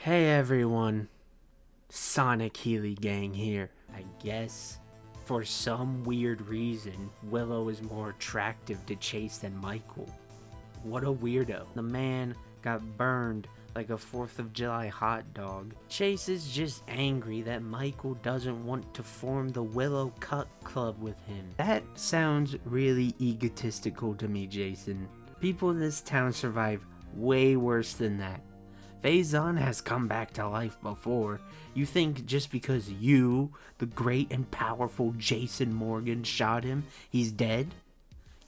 Hey everyone, Sonic Healy Gang here. I guess for some weird reason, Willow is more attractive to Chase than Michael. What a weirdo. The man got burned like a 4th of July hot dog. Chase is just angry that Michael doesn't want to form the Willow Cut Club with him. That sounds really egotistical to me, Jason. People in this town survive way worse than that. Faison has come back to life before. You think just because you, the great and powerful Jason Morgan, shot him, he's dead?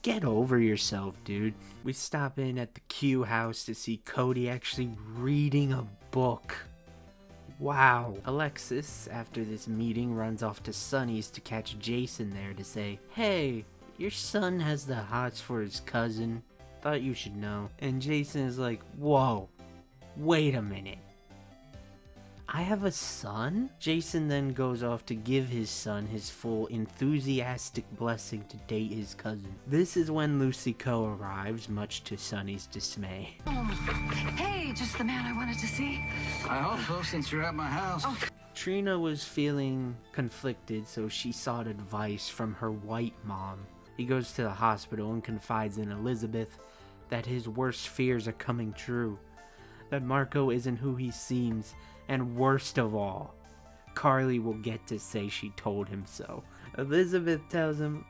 Get over yourself, dude. We stop in at the Q house to see Cody actually reading a book. Wow. Alexis, after this meeting, runs off to Sunny's to catch Jason there to say, "Hey, your son has the hots for his cousin. Thought you should know." And Jason is like, "Whoa. Wait a minute. I have a son?" Jason then goes off to give his son his full enthusiastic blessing to date his cousin. This is when Lucy Co arrives, much to Sunny's dismay. Hey, just the man I wanted to see. I hope so, since you're at my house. Trina was feeling conflicted, so she sought advice from her white mom. He goes to the hospital and confides in Elizabeth that his worst fears are coming true. That Marco isn't who he seems, and worst of all, Carly will get to say she told him so. Elizabeth tells him,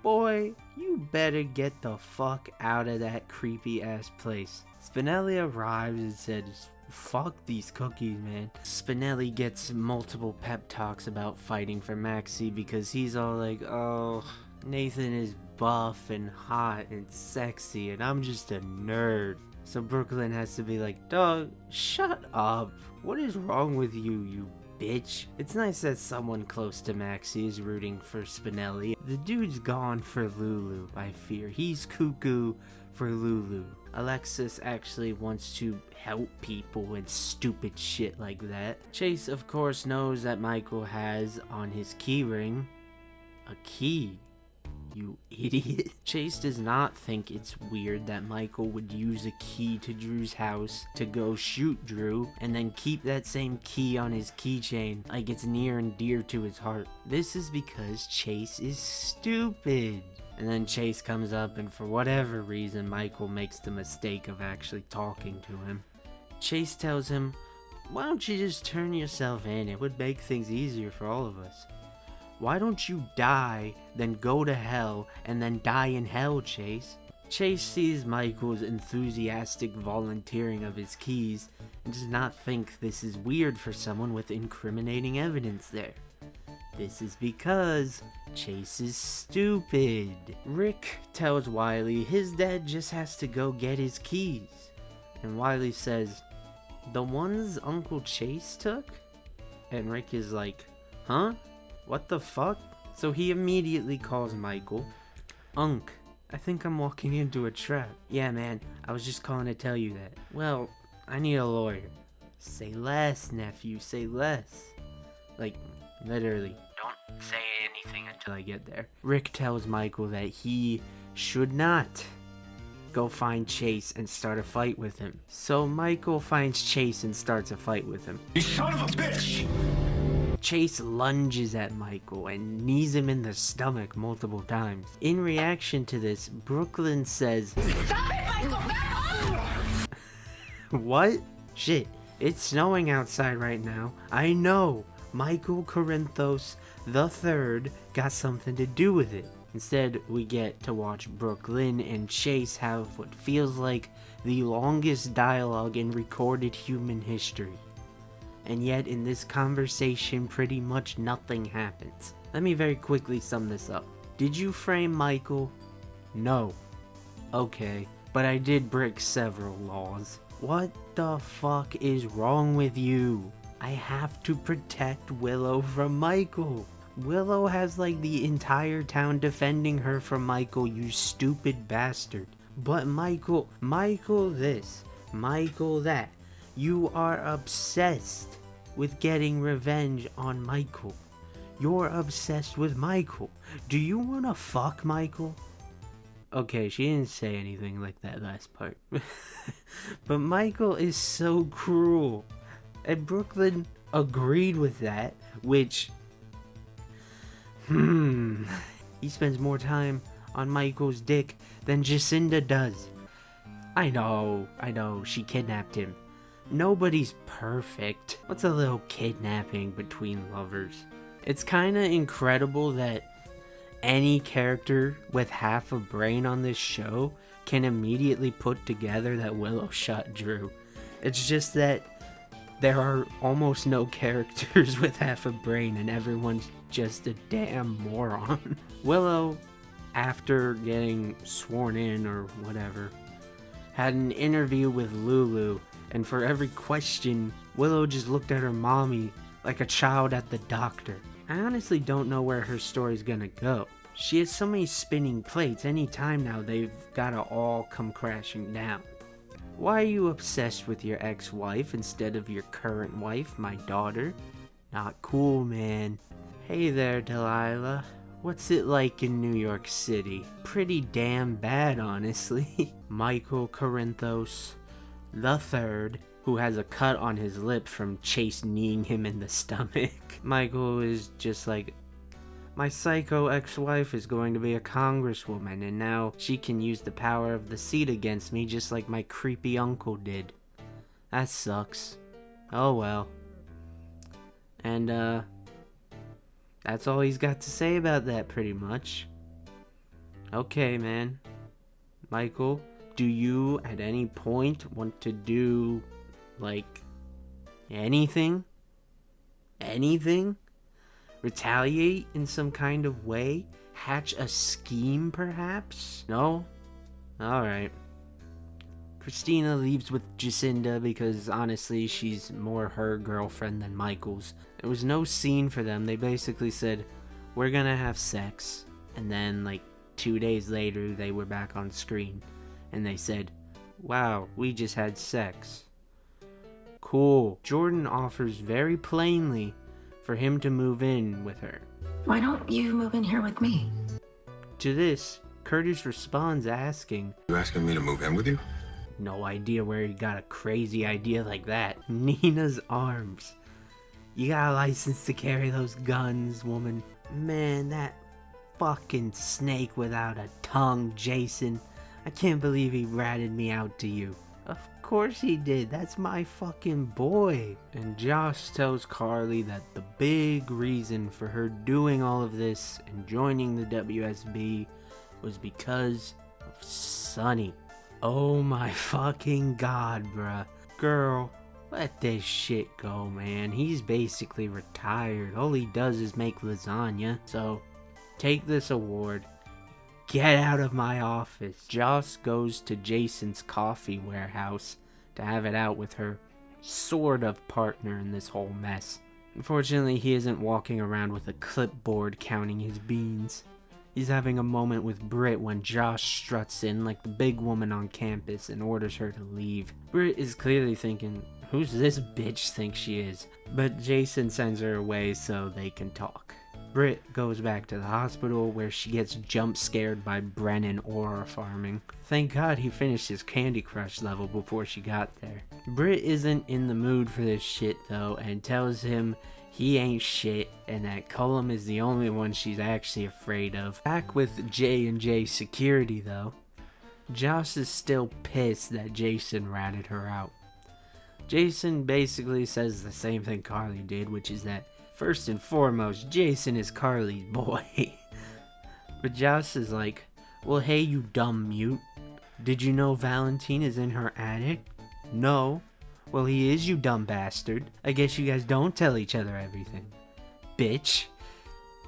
"Boy, you better get the fuck out of that creepy ass place." Spinelli arrives and says, "Fuck these cookies, man." Spinelli gets multiple pep talks about fighting for Maxie because he's all like, "Oh, Nathan is buff and hot and sexy and I'm just a nerd." So Brooklyn has to be like, "Dog, shut up. What is wrong with you, you bitch?" It's nice that someone close to Maxie is rooting for Spinelli. The dude's gone for Lulu, I fear. He's cuckoo for Lulu. Alexis actually wants to help people and stupid shit like that. Chase, of course, knows that Michael has on his keyring a key. You idiot. Chase does not think it's weird that Michael would use a key to Drew's house to go shoot Drew and then keep that same key on his keychain like it's near and dear to his heart. This is because Chase is stupid. And then Chase comes up and for whatever reason Michael makes the mistake of actually talking to him. Chase tells him, "Why don't you just turn yourself in? It would make things easier for all of us." "Why don't you die, then go to hell, and then die in hell, Chase?" Chase sees Michael's enthusiastic volunteering of his keys and does not think this is weird for someone with incriminating evidence there. This is because Chase is stupid. Rick tells Wiley his dad just has to go get his keys. And Wiley says, "The ones Uncle Chase took?" And Rick is like, "Huh? What the fuck?" So he immediately calls Michael. "Unc, I think I'm walking into a trap." "Yeah, man, I was just calling to tell you that." "Well, I need a lawyer." "Say less, nephew, say less." Like, literally, don't say anything until I get there. Rick tells Michael that he should not go find Chase and start a fight with him. So Michael finds Chase and starts a fight with him. You son of a bitch! Chase lunges at Michael and knees him in the stomach multiple times. In reaction to this, Brooklyn says, Stop it, Michael! Back off! "What? Shit, it's snowing outside right now. I know. Michael Corinthos III got something to do with it." Instead, we get to watch Brooklyn and Chase have what feels like the longest dialogue in recorded human history. And yet in this conversation pretty much nothing happens. Let me very quickly sum this up. Did you frame Michael? No. Okay, but I did break several laws. What the fuck is wrong with you? I have to protect Willow from Michael. Willow has like the entire town defending her from Michael, you stupid bastard. But Michael this, Michael that. You are obsessed with getting revenge on Michael. You're obsessed with Michael. Do you wanna fuck Michael? Okay, she didn't say anything like that last part. But Michael is so cruel. And Brooklyn agreed with that, which, he spends more time on Michael's dick than Jacinda does. I know, she kidnapped him. Nobody's perfect. What's a little kidnapping between lovers? It's kinda incredible that any character with half a brain on this show can immediately put together that Willow shot Drew. It's just that there are almost no characters with half a brain and everyone's just a damn moron. Willow, after getting sworn in or whatever, had an interview with Lulu, and for every question, Willow just looked at her mommy like a child at the doctor. I honestly don't know where her story's gonna go. She has so many spinning plates, anytime now they've gotta all come crashing down. Why are you obsessed with your ex-wife instead of your current wife, my daughter? Not cool, man. Hey there, Delilah. What's it like in New York City? Pretty damn bad, honestly. Michael Corinthos the Third, who has a cut on his lip from Chase kneeing him in the stomach. Michael is just like, my psycho ex-wife is going to be a congresswoman, and now she can use the power of the seat against me just like my creepy uncle did. That sucks. Oh well. And, that's all he's got to say about that, pretty much. Okay, man. Michael, do you at any point want to do, like, anything? Anything? Retaliate in some kind of way? Hatch a scheme, perhaps? No? Alright. Christina leaves with Jacinda because honestly she's more her girlfriend than Michael's. There was no scene for them. They basically said, we're gonna have sex. And then like 2 days later they were back on screen. And they said, wow, we just had sex. Cool. Jordan offers very plainly for him to move in with her. Why don't you move in here with me? To this, Curtis responds asking, You asking me to move in with you? no idea where he got a crazy idea like that. Nina's arms. You got a license to carry those guns, woman. Man, that fucking snake without a tongue, Jason. I can't believe he ratted me out to you. Of course he did. That's my fucking boy. And Josh tells Carly that the big reason for her doing all of this and joining the WSB was because of Sonny. Oh my fucking god, bruh. Girl, let this shit go, man. He's basically retired. All he does is make lasagna. So, take this award. Get out of my office. Joss goes to Jason's coffee warehouse to have it out with her sort of partner in this whole mess. Unfortunately, he isn't walking around with a clipboard counting his beans. He's having a moment with Britt when Josh struts in like the big woman on campus and orders her to leave. Britt is clearly thinking, who's this bitch think she is? But Jason sends her away so they can talk. Britt goes back to the hospital where she gets jump scared by Brennan aura farming. Thank God he finished his Candy Crush level before she got there. Britt isn't in the mood for this shit though and tells him he ain't shit and that Cullum is the only one she's actually afraid of. Back with J&J security though, Josh is still pissed that Jason ratted her out. Jason basically says the same thing Carly did, which is that first and foremost, Jason is Carly's boy. But Josh is like, well hey you dumb mute. Did you know Valentine is in her attic? No. Well he is, you dumb bastard. I guess you guys don't tell each other everything. Bitch.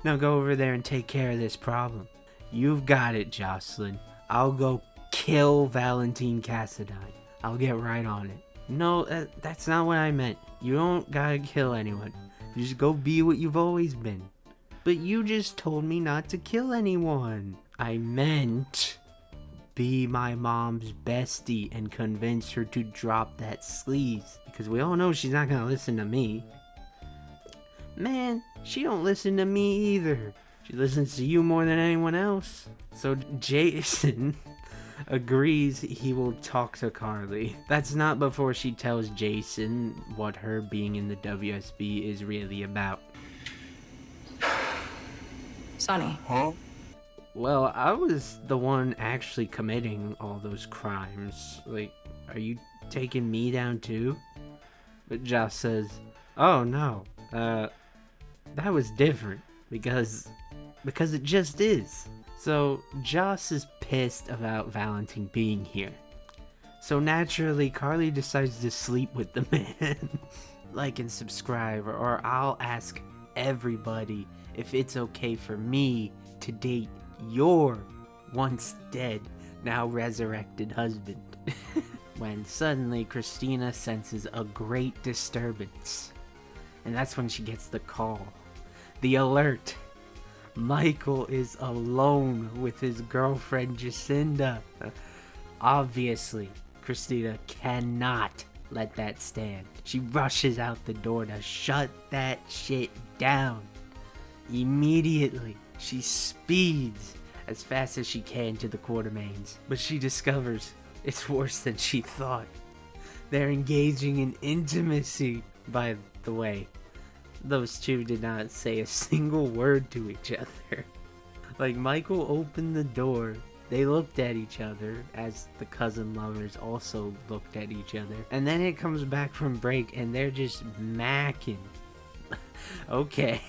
Now go over there and take care of this problem. You've got it, Jocelyn. I'll go kill Valentine Cassadine. I'll get right on it. No, that's not what I meant. You don't gotta kill anyone. Just go be what you've always been. But you just told me not to kill anyone. I meant be my mom's bestie and convince her to drop that sleaze. Because we all know she's not gonna listen to me. Man, she don't listen to me either. She listens to you more than anyone else. So Jason agrees he will talk to Carly. That's not before she tells Jason what her being in the WSB is really about. Sonny. Huh? Well, I was the one actually committing all those crimes. Like, are you taking me down too? But Josh says, oh no, that was different because it just is. So Joss is pissed about Valentine being here. So naturally, Carly decides to sleep with the man. Like and subscribe, or I'll ask everybody if it's okay for me to date your once dead, now resurrected husband. When suddenly Christina senses a great disturbance. And that's when she gets the call. The alert. Michael is alone with his girlfriend Jacinda. Obviously, Christina cannot let that stand. She rushes out the door to shut that shit down. Immediately, she speeds as fast as she can to the Quartermains. But she discovers it's worse than she thought. They're engaging in intimacy, by the way. Those two did not say a single word to each other. Like, Michael opened the door, they looked at each other, as the cousin lovers also looked at each other. And then it comes back from break, and they're just macking. Okay.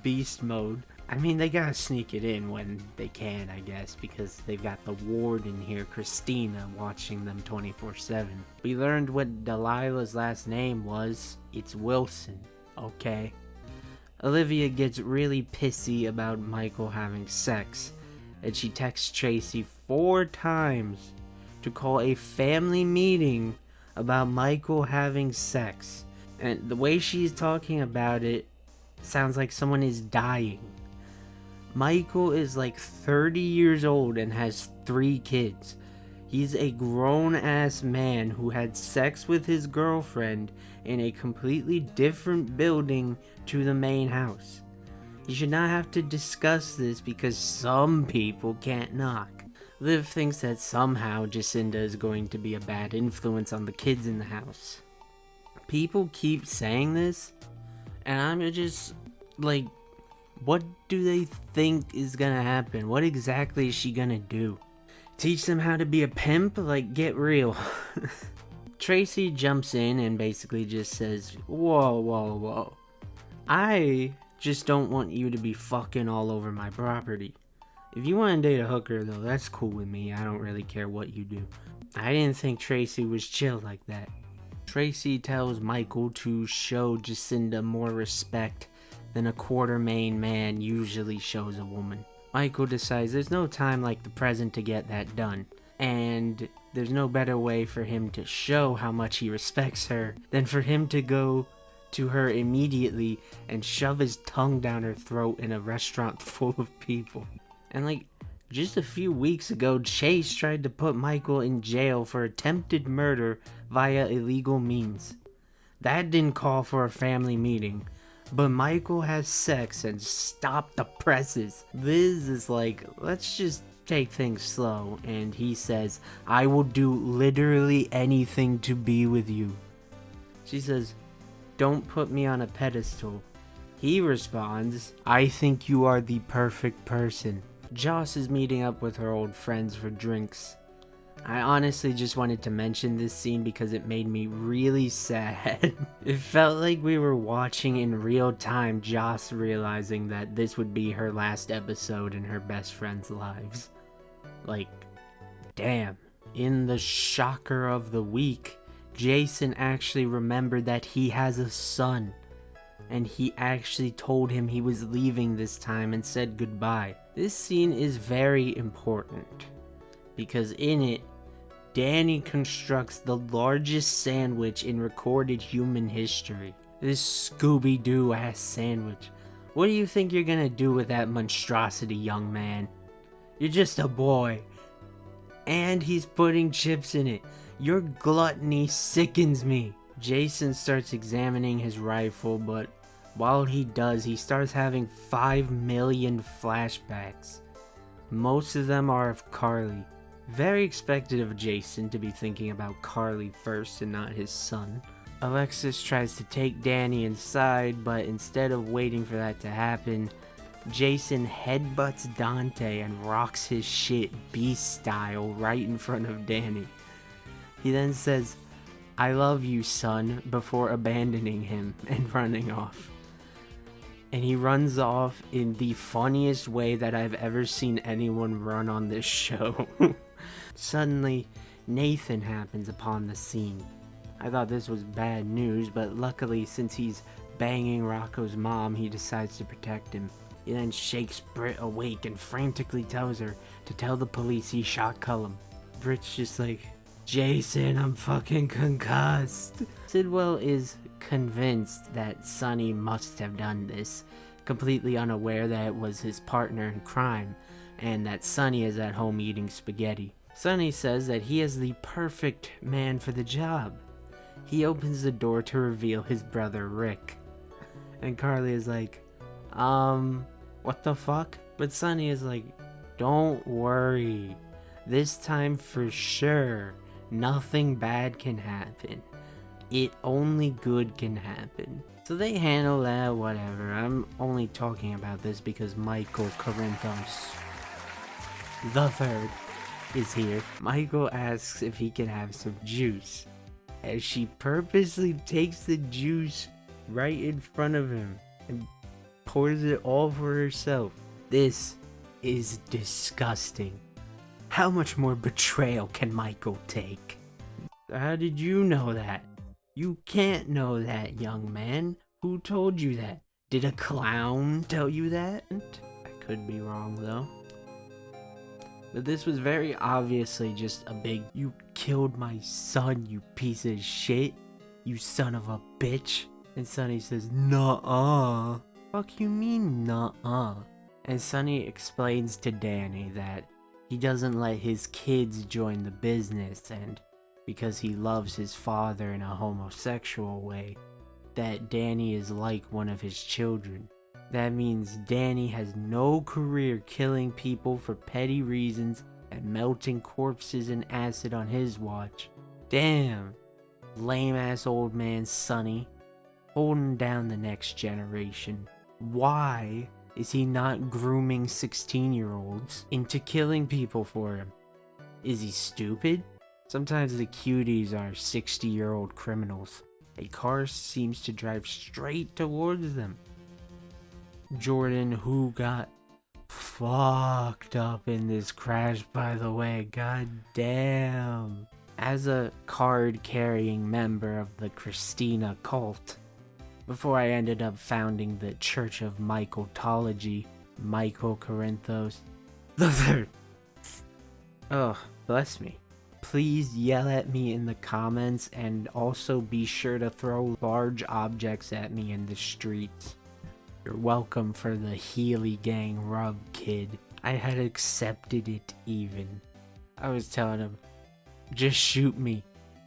Beast mode. I mean, they gotta sneak it in when they can, I guess, because they've got the warden here, Christina, watching them 24/7. We learned what Delilah's last name was. It's Wilson, okay? Olivia gets really pissy about Michael having sex, and she texts Tracy 4 times to call a family meeting about Michael having sex. And the way she's talking about it sounds like someone is dying. Michael is like 30 years old and has 3 kids. He's a grown-ass man who had sex with his girlfriend in a completely different building to the main house. He should not have to discuss this because some people can't knock. Liv thinks that somehow Jacinda is going to be a bad influence on the kids in the house. People keep saying this, and I'm just like, what do they think is gonna happen? What exactly is she gonna do? Teach them how to be a pimp? Like, get real. Tracy jumps in and basically just says, whoa. I just don't want you to be fucking all over my property. If you want to date a hooker, though, that's cool with me. I don't really care what you do. I didn't think Tracy was chill like that. Tracy tells Michael to show Jacinda more respect than a Quartermain man usually shows a woman. Michael decides there's no time like the present to get that done, and there's no better way for him to show how much he respects her than for him to go to her immediately and shove his tongue down her throat in a restaurant full of people. And like, just a few weeks ago, Chase tried to put Michael in jail for attempted murder via illegal means. That didn't call for a family meeting. But Michael has sex and stop the presses. Liz is like, let's just take things slow. And he says, I will do literally anything to be with you. She says, don't put me on a pedestal. He responds, I think you are the perfect person. Joss is meeting up with her old friends for drinks. I honestly just wanted to mention this scene because it made me really sad. It felt like we were watching in real time Joss realizing that this would be her last episode in her best friends' lives. Like, damn. In the shocker of the week, Jason actually remembered that he has a son. And he actually told him he was leaving this time and said goodbye. This scene is very important because in it, Danny constructs the largest sandwich in recorded human history. This Scooby-Doo ass sandwich. What do you think you're gonna do with that monstrosity, young man? You're just a boy. And he's putting chips in it. Your gluttony sickens me. Jason starts examining his rifle, but while he does, he starts having 5 million flashbacks. Most of them are of Carly. Very expected of Jason to be thinking about Carly first and not his son. Alexis tries to take Danny inside, but instead of waiting for that to happen, Jason headbutts Dante and rocks his shit beast style right in front of Danny. He then says, "I love you, son," before abandoning him and running off. And he runs off in the funniest way that I've ever seen anyone run on this show. Suddenly, Nathan happens upon the scene. I thought this was bad news, but luckily, since he's banging Rocco's mom, he decides to protect him. He then shakes Britt awake and frantically tells her to tell the police he shot Cullum. Britt's just like, "Jason, I'm fucking concussed." Sidwell is convinced that Sonny must have done this, completely unaware that it was his partner in crime, and that Sonny is at home eating spaghetti. Sonny says that he is the perfect man for the job. He opens the door to reveal his brother Rick. And Carly is like, what the fuck? But Sonny is like, "Don't worry. This time for sure, nothing bad can happen. Only good can happen." So they handle that, whatever. I'm only talking about this because Michael Corinthos the third is here. Michael asks if he can have some juice, as she purposely takes the juice right in front of him and pours it all for herself. This is disgusting. How much more betrayal can Michael take? How did you know that? You can't know that, young man. Who told you that? Did a clown tell you that? I could be wrong though. But this was very obviously just a big, "You killed my son, you piece of shit. You son of a bitch." And Sonny says, "Nuh-uh." "Fuck you mean, nuh-uh?" And Sonny explains to Danny that he doesn't let his kids join the business, and because he loves his father in a homosexual way, that Danny is like one of his children. That means Danny has no career killing people for petty reasons and melting corpses in acid on his watch. Damn, lame ass old man Sonny, holding down the next generation. Why is he not grooming 16-year-olds into killing people for him? Is he stupid? Sometimes the cuties are 60-year-old criminals. A car seems to drive straight towards them. Jordan, who got fucked up in this crash, by the way, god damn. As a card-carrying member of the Christina cult, before I ended up founding the Church of Michaeltology, Michael Corinthos the third. Oh, bless me. Please yell at me in the comments, and also be sure to throw large objects at me in the streets. You're welcome for the Healy Gang rub, kid. I had accepted it even. I was telling him, just shoot me,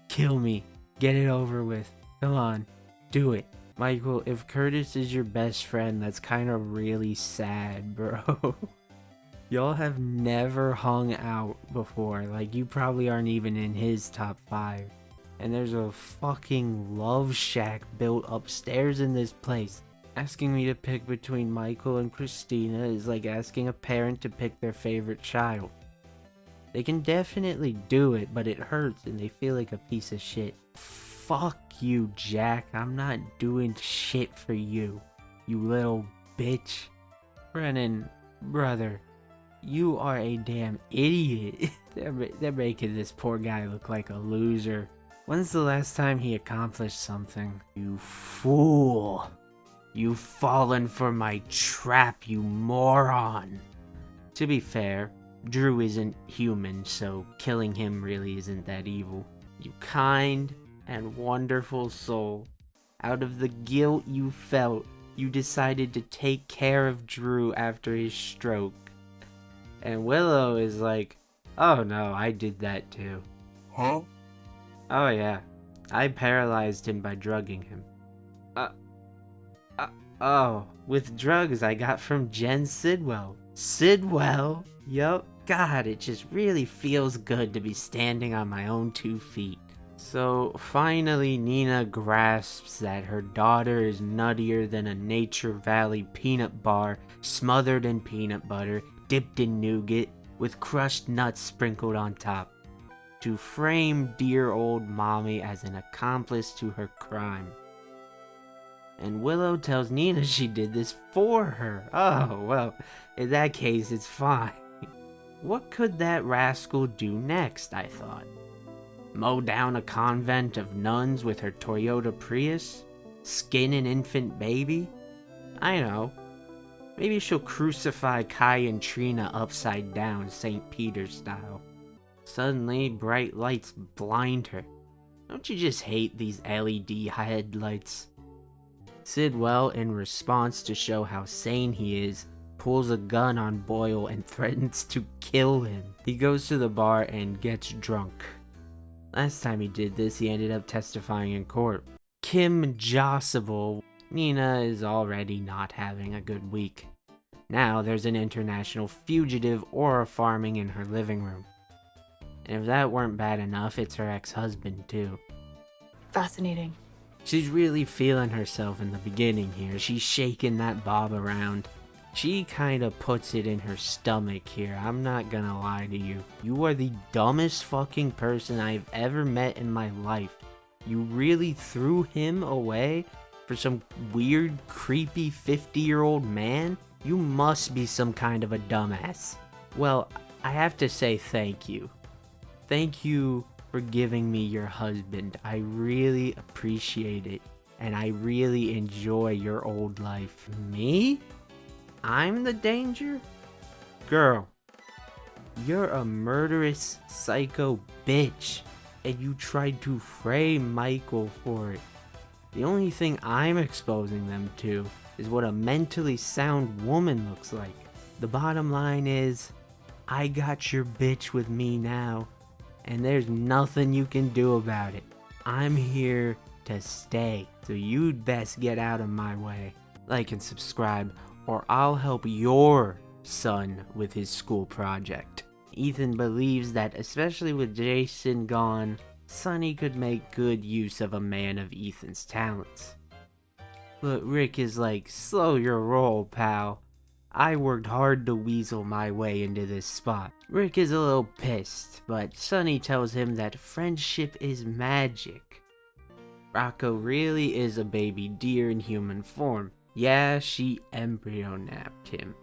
kill me, get it over with. Come on, do it. Michael, if Curtis is your best friend, that's kind of really sad, bro. Y'all have never hung out before. Like, you probably aren't even in his top 5. And there's a fucking love shack built upstairs in this place. Asking me to pick between Michael and Christina is like asking a parent to pick their favorite child. They can definitely do it, but it hurts and they feel like a piece of shit. Fuck you, Jack. I'm not doing shit for you, you little bitch. Brennan, brother, you are a damn idiot. They're making this poor guy look like a loser. When's the last time he accomplished something? You fool. You've fallen for my trap, you moron. To be fair, Drew isn't human, so killing him really isn't that evil. You kind and wonderful soul. Out of the guilt you felt, you decided to take care of Drew after his stroke. And Willow is like, "Oh no, I did that too." Huh? "Oh yeah, I paralyzed him by drugging him." Oh, with drugs I got from Jen Sidwell. Sidwell? Yup, God, it just really feels good to be standing on my own 2 feet. So finally Nina grasps that her daughter is nuttier than a Nature Valley peanut bar smothered in peanut butter, dipped in nougat, with crushed nuts sprinkled on top, to frame dear old mommy as an accomplice to her crime. And Willow tells Nina she did this for her. Oh, well, in that case, it's fine. What could that rascal do next, I thought? Mow down a convent of nuns with her Toyota Prius? Skin an infant baby? I know. Maybe she'll crucify Kai and Trina upside down, St. Peter style. Suddenly, bright lights blind her. Don't you just hate these LED headlights? Sidwell, in response to show how sane he is, pulls a gun on Boyle and threatens to kill him. He goes to the bar and gets drunk. Last time he did this, he ended up testifying in court. Kim Jossable. Nina is already not having a good week. Now there's an international fugitive aura farming in her living room. And if that weren't bad enough, it's her ex-husband too. Fascinating. She's really feeling herself in the beginning here. She's shaking that bob around. She kinda puts it in her stomach here, I'm not gonna lie to you. You are the dumbest fucking person I've ever met in my life. You really threw him away for some weird, creepy 50-year-old man? You must be some kind of a dumbass. Well, I have to say thank you. Thank you for giving me your husband. I really appreciate it, and I really enjoy your old life. Me? I'm the danger? Girl, you're a murderous psycho bitch, and you tried to frame Michael for it. The only thing I'm exposing them to is what a mentally sound woman looks like. The bottom line is, I got your bitch with me now, and there's nothing you can do about it. I'm here to stay, so you'd best get out of my way. Like and subscribe, or I'll help your son with his school project. Ethan believes that, especially with Jason gone, Sonny could make good use of a man of Ethan's talents. But Rick is like, slow your roll, pal. I worked hard to weasel my way into this spot. Rick is a little pissed, but Sonny tells him that friendship is magic. Rocco really is a baby deer in human form. Yeah, she embryo napped him.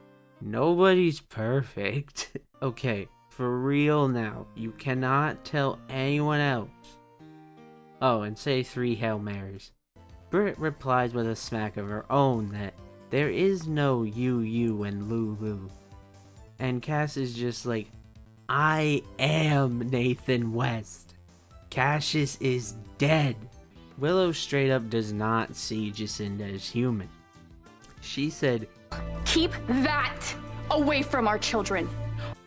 Nobody's perfect. Okay, for real now, you cannot tell anyone else. Oh, and say 3 Hail Marys. Britt replies with a smack of her own that there is no you and Lulu. And Cass is just like, I am Nathan West. Cassius is dead. Willow straight up does not see Jacinda as human. She said, Keep that away from our children.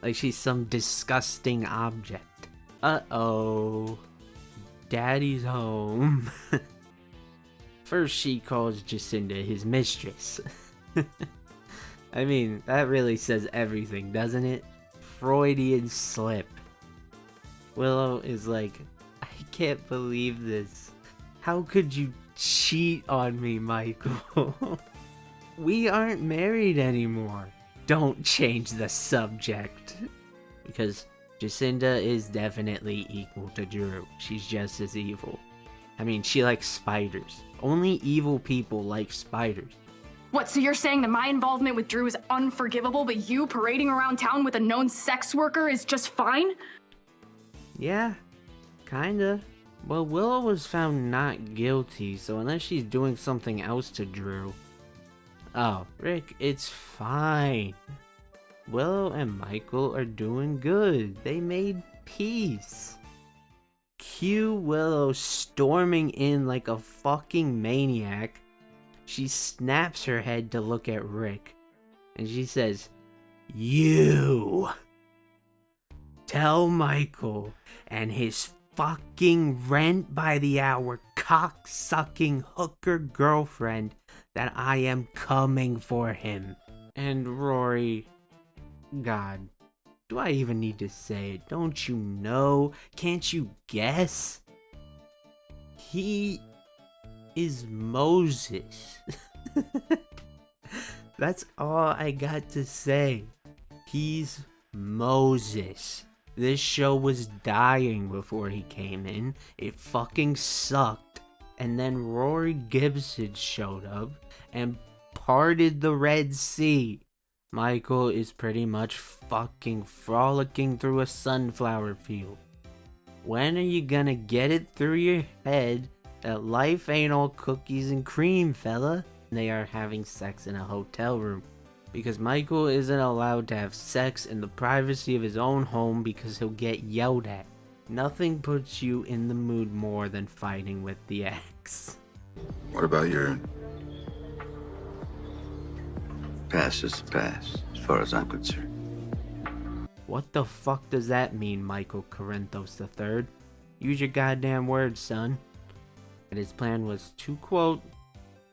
like she's some disgusting object. Uh-oh. Daddy's home. First she calls Jacinda his mistress. I mean, that really says everything, doesn't it? Freudian slip. Willow is like, I can't believe this. How could you cheat on me, Michael? We aren't married anymore. Don't change the subject. Because Jacinda is definitely equal to Drew. She's just as evil. I mean, she likes spiders. Only evil people like spiders. What, so you're saying that my involvement with Drew is unforgivable, but you parading around town with a known sex worker is just fine? Yeah, kinda. Well, Willow was found not guilty, so unless she's doing something else to Drew. Oh, Rick, it's fine. Willow and Michael are doing good. They made peace. Cue Willow storming in like a fucking maniac. She snaps her head to look at Rick, and she says, You tell Michael and his fucking rent by the hour cock-sucking hooker girlfriend that I am coming for him. And Rory, God, Do I even need to say it? Don't you know? Can't you guess? He is Moses. That's all I got to say. He's Moses. This show was dying before he came in. It fucking sucked. And then Rory Gibson showed up and parted the Red Sea. Michael is pretty much fucking frolicking through a sunflower field. When are you gonna get it through your head that life ain't all cookies and cream, fella? They are having sex in a hotel room. Because Michael isn't allowed to have sex in the privacy of his own home because he'll get yelled at. Nothing puts you in the mood more than fighting with the ex. What about your past is the past, as far as I'm concerned. What the fuck does that mean, Michael Corinthos III? Use your goddamn words, son. And his plan was to, quote,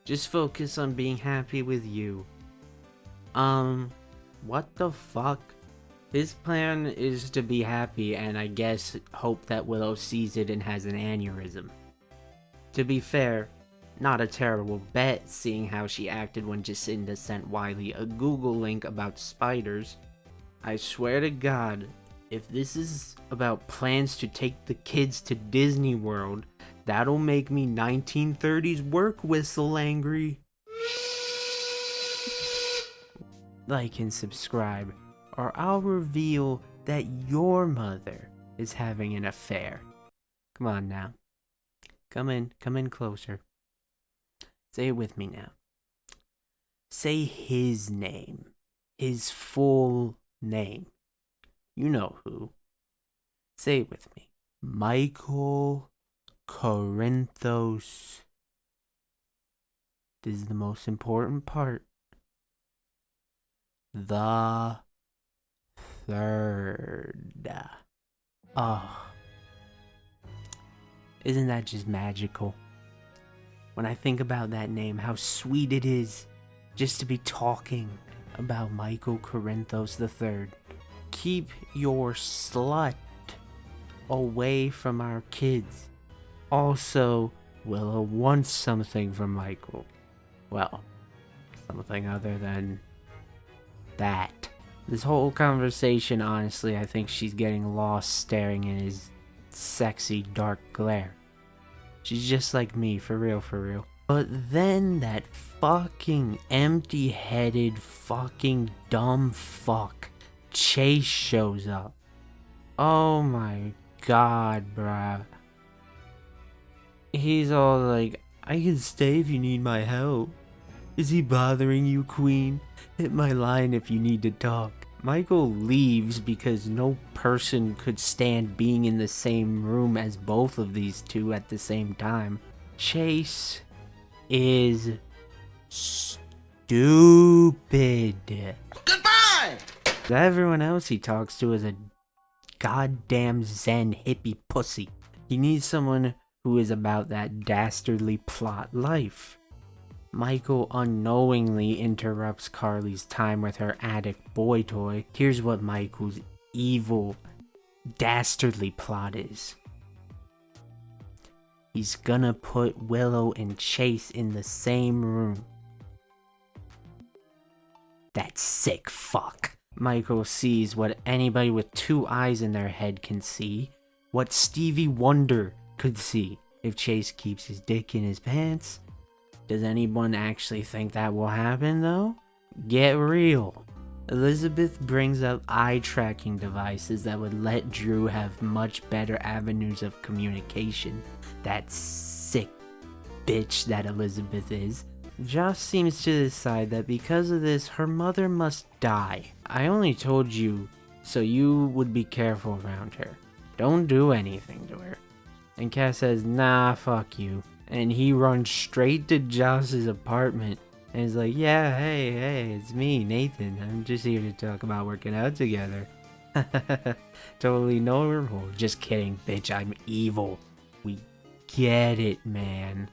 just focus on being happy with you. What the fuck? His plan is to be happy and I guess hope that Willow sees it and has an aneurysm. To be fair, not a terrible bet seeing how she acted when Jacinda sent Wiley a Google link about spiders. I swear to God, if this is about plans to take the kids to Disney World, that'll make me 1930s work whistle angry. Like and subscribe, or I'll reveal that your mother is having an affair. Come on now. Come in closer. Say it with me now. Say his name. His full name. You know who. Say it with me. Michael Corinthos. This is the most important part. The third. Oh. Isn't that just magical? When I think about that name, how sweet it is just to be talking about Michael Corinthos III. Keep your slut away from our kids. Also, Willow wants something from Michael. Well, something other than that. This whole conversation, honestly, I think she's getting lost staring in his sexy dark glare. She's just like me, for real, for real. But then that fucking empty-headed fucking dumb fuck Chase shows up. Oh my god, bruh. He's all like, I can stay if you need my help. Is he bothering you, queen? Hit my line if you need to talk. Michael leaves because no person could stand being in the same room as both of these two at the same time. Chase is stupid. Goodbye! Everyone else he talks to is a goddamn Zen hippie pussy. He needs someone who is about that dastardly plot life. Michael unknowingly interrupts Carly's time with her addict boy toy. Here's what Michael's evil, dastardly plot is. He's gonna put Willow and Chase in the same room. That sick fuck. Michael sees what anybody with two eyes in their head can see. What Stevie Wonder could see if Chase keeps his dick in his pants. Does anyone actually think that will happen though? Get real. Elizabeth brings up eye tracking devices that would let Drew have much better avenues of communication. That sick bitch that Elizabeth is. Josh seems to decide that because of this, her mother must die. I only told you so you would be careful around her. Don't do anything to her. And Cass says, nah, fuck you. And he runs straight to Josh's apartment and is like, yeah, hey, it's me, Nathan. I'm just here to talk about working out together. Totally normal. Just kidding, bitch, I'm evil. We get it, man.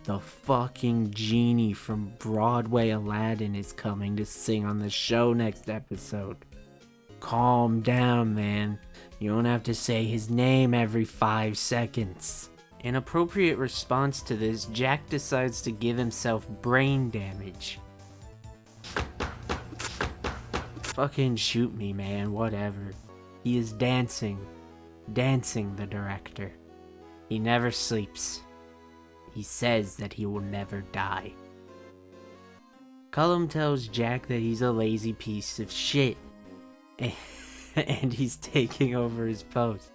The fucking genie from Broadway Aladdin is coming to sing on the show next episode. Calm down, man. You don't have to say his name every 5 seconds. In appropriate response to this, Jack decides to give himself brain damage. Fucking shoot me, man, whatever. He is dancing, the director. He never sleeps. He says that he will never die. Cullum tells Jack that he's a lazy piece of shit. And he's taking over his post.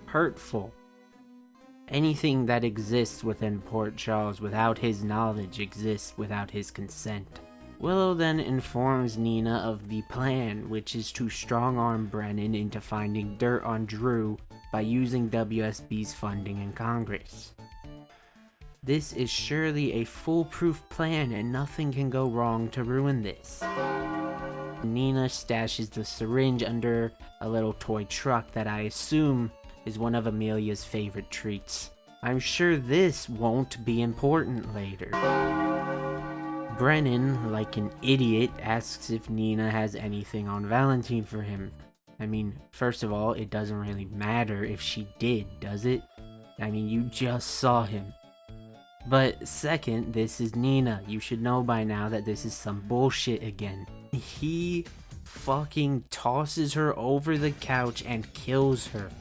Hurtful. Anything that exists within Port Charles without his knowledge exists without his consent. Willow then informs Nina of the plan, which is to strong-arm Brennan into finding dirt on Drew by using WSB's funding in Congress. This is surely a foolproof plan and nothing can go wrong to ruin this. Nina stashes the syringe under a little toy truck that I assume is one of Amelia's favorite treats. I'm sure this won't be important later. Brennan, like an idiot, asks if Nina has anything on Valentine for him. I mean, first of all, it doesn't really matter if she did, does it? I mean, you just saw him. But second, this is Nina. You should know by now that this is some bullshit again. He fucking tosses her over the couch and kills her.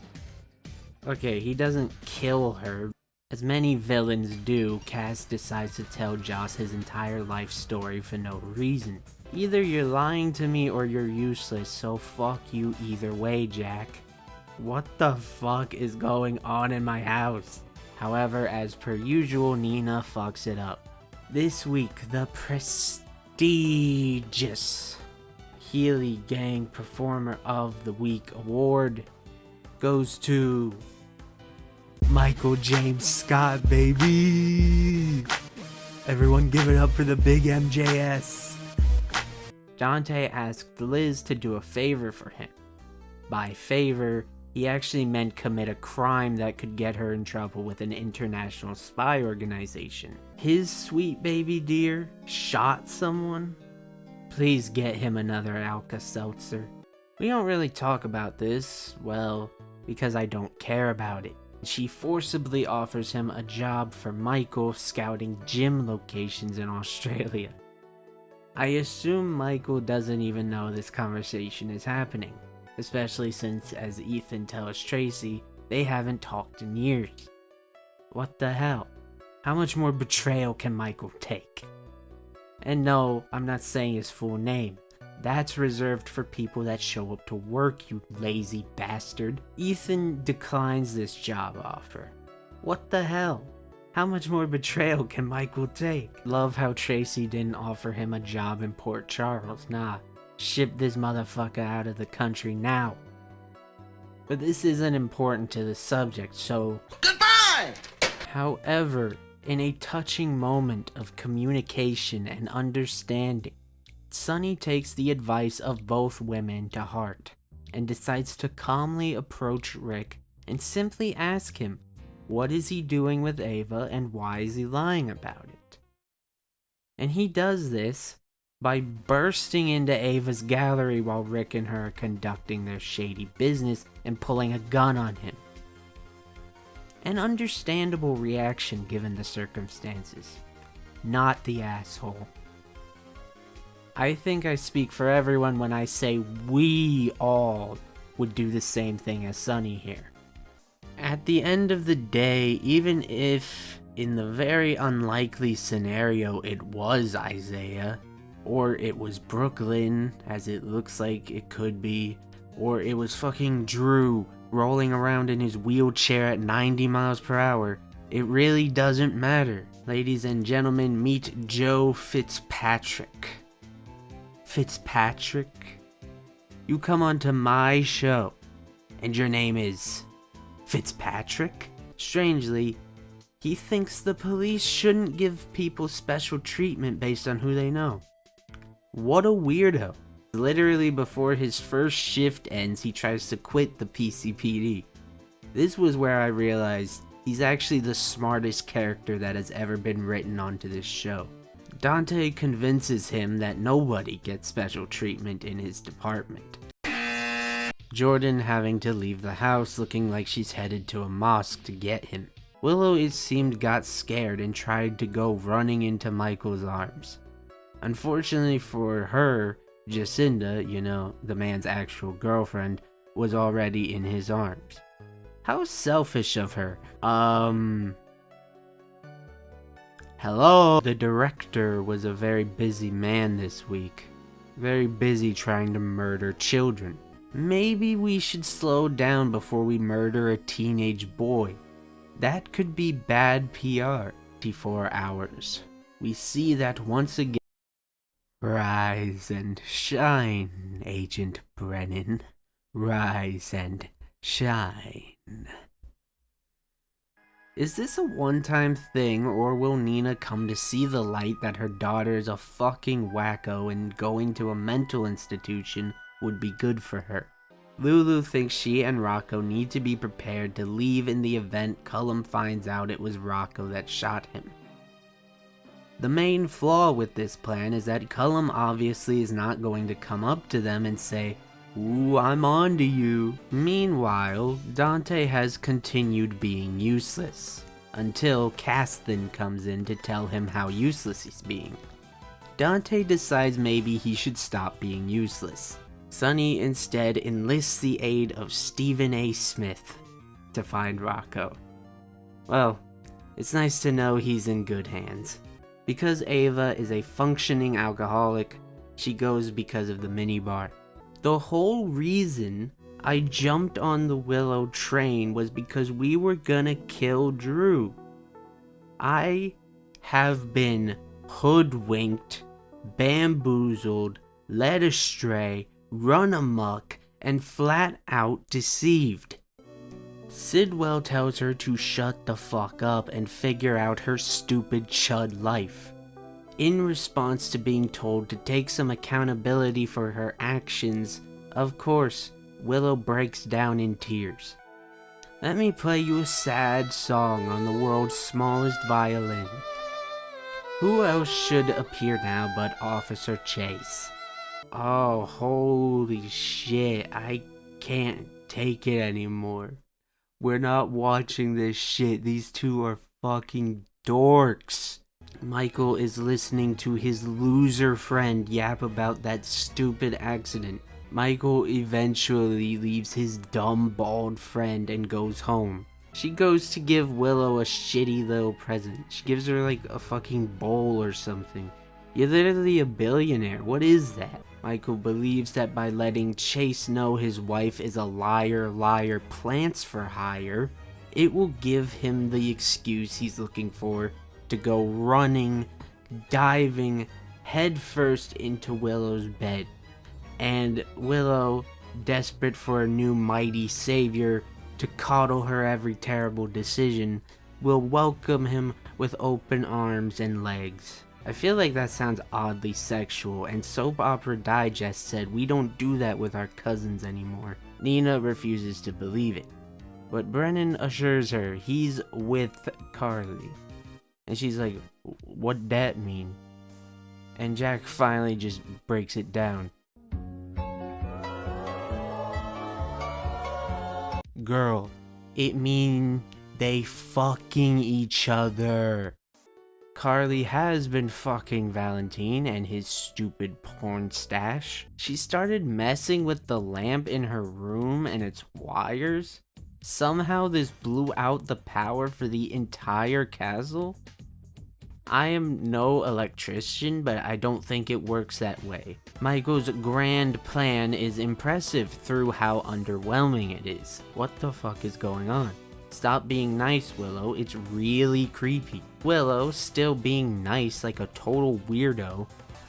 Okay, he doesn't kill her. As many villains do, Cass decides to tell Joss his entire life story for no reason. Either you're lying to me or you're useless, so fuck you either way, Jack. What the fuck is going on in my house? However, as per usual, Nina fucks it up. This week, the prestigious Healy Gang Performer of the Week award goes to Michael James Scott, baby! Everyone give it up for the big MJS. Dante asked Liz to do a favor for him. By favor, he actually meant commit a crime that could get her in trouble with an international spy organization. His sweet baby dear shot someone? Please get him another Alka-Seltzer. We don't really talk about this, well, because I don't care about it. She forcibly offers him a job for Michael scouting gym locations in Australia. I assume Michael doesn't even know this conversation is happening, especially since, as Ethan tells Tracy, they haven't talked in years. What the hell? How much more betrayal can Michael take? And no, I'm not saying his full name. That's reserved for people that show up to work, you lazy bastard. Ethan declines this job offer. What the hell? How much more betrayal can Michael take? Love how Tracy didn't offer him a job in Port Charles. Nah, ship this motherfucker out of the country now. But this isn't important to the subject, so goodbye! However, in a touching moment of communication and understanding, Sunny takes the advice of both women to heart and decides to calmly approach Rick and simply ask him, what is he doing with Ava and why is he lying about it? And he does this by bursting into Ava's gallery while Rick and her are conducting their shady business and pulling a gun on him. An understandable reaction given the circumstances, not the asshole. I think I speak for everyone when I say we all would do the same thing as Sunny here. At the end of the day, even if in the very unlikely scenario it was Isaiah, or it was Brooklyn, as it looks like it could be, or it was fucking Drew rolling around in his wheelchair at 90 miles per hour, it really doesn't matter. Ladies and gentlemen, meet Joe Fitzpatrick. Fitzpatrick? You come onto my show, and your name is Fitzpatrick? Strangely, he thinks the police shouldn't give people special treatment based on who they know. What a weirdo. Literally before his first shift ends, he tries to quit the PCPD. This was where I realized he's actually the smartest character that has ever been written onto this show. Dante convinces him that nobody gets special treatment in his department. Jordan having to leave the house looking like she's headed to a mosque to get him. Willow, it seemed, got scared and tried to go running into Michael's arms. Unfortunately for her, Jacinda, the man's actual girlfriend, was already in his arms. How selfish of her. Hello? The director was a very busy man this week. Very busy trying to murder children. Maybe we should slow down before we murder a teenage boy. That could be bad PR. 24 hours. We see that once again. Rise and shine, Agent Brennan. Rise and shine. Is this a one-time thing, or will Nina come to see the light that her daughter is a fucking wacko and going to a mental institution would be good for her? Lulu thinks she and Rocco need to be prepared to leave in the event Cullum finds out it was Rocco that shot him. The main flaw with this plan is that Cullum obviously is not going to come up to them and say, "Ooh, I'm on to you." Meanwhile, Dante has continued being useless, until Caston comes in to tell him how useless he's being. Dante decides maybe he should stop being useless. Sonny instead enlists the aid of Stephen A. Smith to find Rocco. Well, it's nice to know he's in good hands. Because Ava is a functioning alcoholic, she goes because of the minibar. The whole reason I jumped on the Willow train was because we were gonna kill Drew. I have been hoodwinked, bamboozled, led astray, run amok, and flat out deceived. Sidwell tells her to shut the fuck up and figure out her stupid chud life. In response to being told to take some accountability for her actions, of course, Willow breaks down in tears. Let me play you a sad song on the world's smallest violin. Who else should appear now but Officer Chase? Oh, holy shit, I can't take it anymore. We're not watching this shit. These two are fucking dorks. Michael is listening to his loser friend yap about that stupid accident. Michael eventually leaves his dumb bald friend and goes home. She goes to give Willow a shitty little present. She gives her like a fucking bowl or something. You're literally a billionaire. What is that? Michael believes that by letting Chase know his wife is a liar, plants for hire, it will give him the excuse he's looking for to go running, diving headfirst into Willow's bed. And Willow, desperate for a new mighty savior to coddle her every terrible decision, will welcome him with open arms and legs. I feel like that sounds oddly sexual, and Soap Opera Digest said we don't do that with our cousins anymore. Nina refuses to believe it, but Brennan assures her he's with Carly. And she's like, "What that mean?" And Jack finally just breaks it down. "Girl, it mean they fucking each other." Carly has been fucking Valentine and his stupid porn stash. She started messing with the lamp in her room and its wires. Somehow this blew out the power for the entire castle. I am no electrician, but I don't think it works that way. Michael's grand plan is impressive through how underwhelming it is. What the fuck is going on? Stop being nice, Willow. It's really creepy. Willow still being nice like a total weirdo.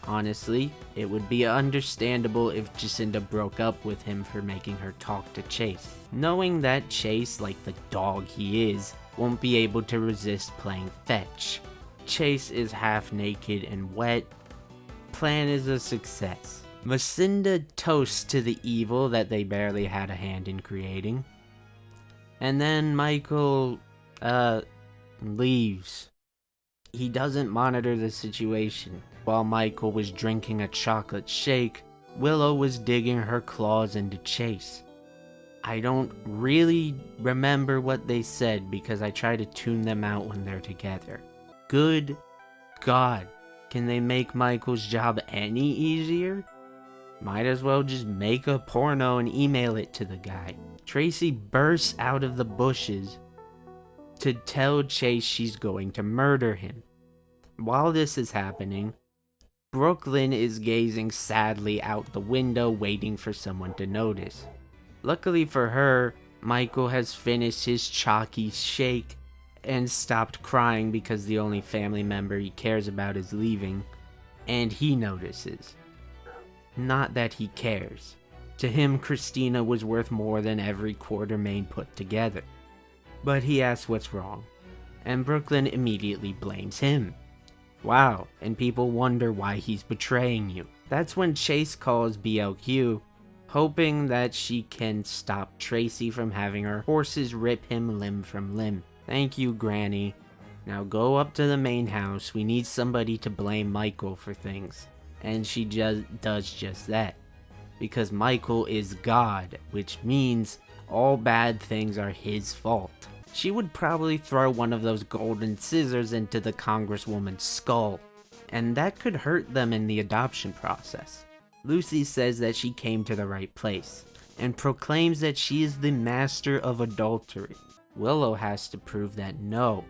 Honestly, it would be understandable if Jacinda broke up with him for making her talk to Chase. Knowing that Chase, like the dog he is, won't be able to resist playing fetch. Chase is half naked and wet. Plan is a success. Jacinda toasts to the evil that they barely had a hand in creating. And then Michael, leaves. He doesn't monitor the situation. While Michael was drinking a chocolate shake, Willow was digging her claws into Chase. I don't really remember what they said because I try to tune them out when they're together. Good God, can they make Michael's job any easier? Might as well just make a porno and email it to the guy. Tracy bursts out of the bushes to tell Chase she's going to murder him. While this is happening, Brooklyn is gazing sadly out the window waiting for someone to notice. Luckily for her, Michael has finished his chalky shake and stopped crying because the only family member he cares about is leaving, and he notices. Not that he cares. To him, Christina was worth more than every Quartermain put together. But he asks what's wrong, and Brooklyn immediately blames him. Wow, and people wonder why he's betraying you. That's when Chase calls BLQ, hoping that she can stop Tracy from having her horses rip him limb from limb. Thank you, Granny. Now go up to the main house. We need somebody to blame Michael for things. And she just does just that. Because Michael is God, which means all bad things are his fault. She would probably throw one of those golden scissors into the Congresswoman's skull, and that could hurt them in the adoption process. Lucy says that she came to the right place, and proclaims that she is the master of adultery. Willow has to prove that no,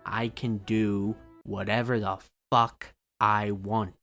I can do whatever the fuck I want.